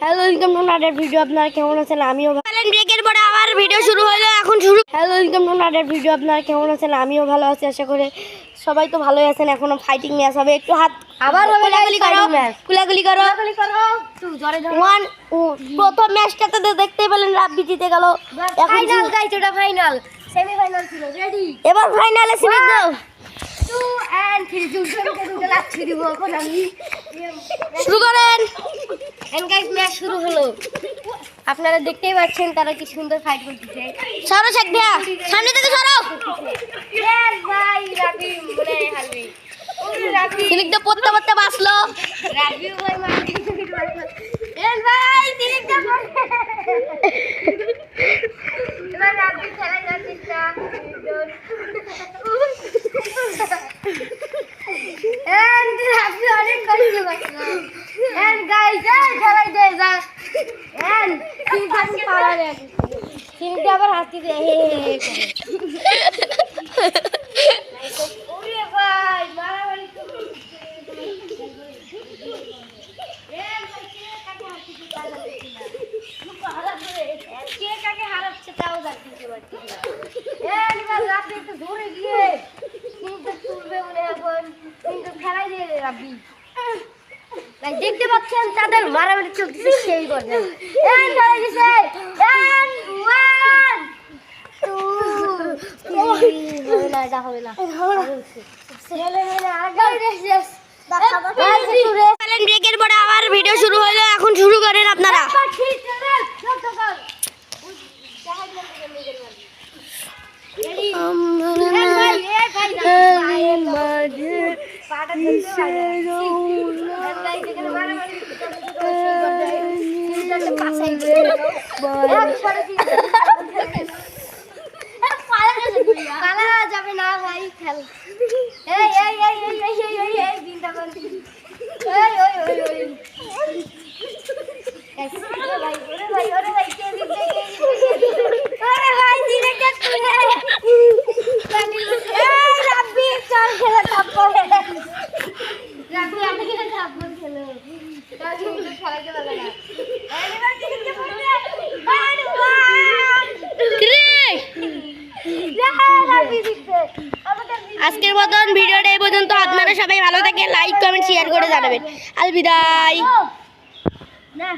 Hello welcome to another video. আপনারা কেমন আছেন? আমিও ভালো। ব্রেকের পরে আবার ভিডিও শুরু হলো, এখন শুরু। Hello welcome to another video. আপনারা কেমন আছেন? আমিও ভালো আছি, আশা করি সবাই তো ভালোই আছেন। এখনো ফাইটিং ম্যাচ হবে, একটু হাত আবার কুলাকুলি করো, কুলাকুলি করো। ওয়ান প্রথম ম্যাচটাতে দেখতেই পেলেন রাব্বি জিতে গেল। ফাইনাল গাইস, ওটা ফাইনাল, সেমিফাইনাল ছিল। রেডি, এবার ফাইনালে সিলেক্ট দাও। 2 and 3 দুটো লাচ্ছি দিব এখন আমি। শুরু করেন। এন্ড গাইস, ম্যাচ শুরু হলো। আপনারা দেখতেই পাচ্ছেন তারা কি সুন্দর ফাইট করতেছে। সরো শেখ ভাইয়া, সামনে থেকে সরো। ইয়েস ভাই, রাবি মনে হালবে। ওরে রাবি, সিলেক্ট দা পড়তে পড়তে বাসলো। রাবি ভাই মারতে এন্ড ভাই সিলেক্ট দা। এবার রাবি খেলা যাচ্ছে না। এন্ড রাবি অনেক কষ্ট করছে। এন্ড গাইস, খেলাই দে যা। এন্ড ঠিক আছে, পাওয়া যায়। সিলেক্ট আবার হাসি দে হে হে করে। ওরে ভাই মারামারি তো। কে কাকে হারাচ্ছে তাও জানতে পারছি না। এবার রাব্বি একটু ধরে গিয়ে কিন্তু তুলবে বলে এখন কিন্তু খেলাই দিয়ে রাব্বি। তাই দেখতে পাচ্ছেন তাদের মারামারি চলতেছে সেই পর্যায়ে। এন্ড খেলা দিছে। এন্ড 1 2 হবে না, এটা হবে না। ছেলে মেয়ে আগে রেস ব্রেকের পরে আবার ভিডিও শুরু হলো, এখন শুরু করেন আপনারা। পালা যাবে না ভাই, খেল। এই এই এই এই এই এই এই এই দিনটা কোন এই ওই ওই ওই ওরে ভাই ওরে ভাই ওরে ভাই কে দিতে ওরে ভাই দিনে কে তুলে এই রাব্বি চল খেলা থাপ্পড় রাব্বি আমি খেলা থাপ্পড় খেলো তাই কিন্তু খেলাতে পারবে না। এবার দিকে পড়বে আর ওয়ান রাব্বি দিতে। আজকের মতন ভিডিওটা এই পর্যন্ত। আপনারা সবাই ভালো থাকেন, লাইক কমেন্ট শেয়ার করে জানাবেন। আলবিদায়। না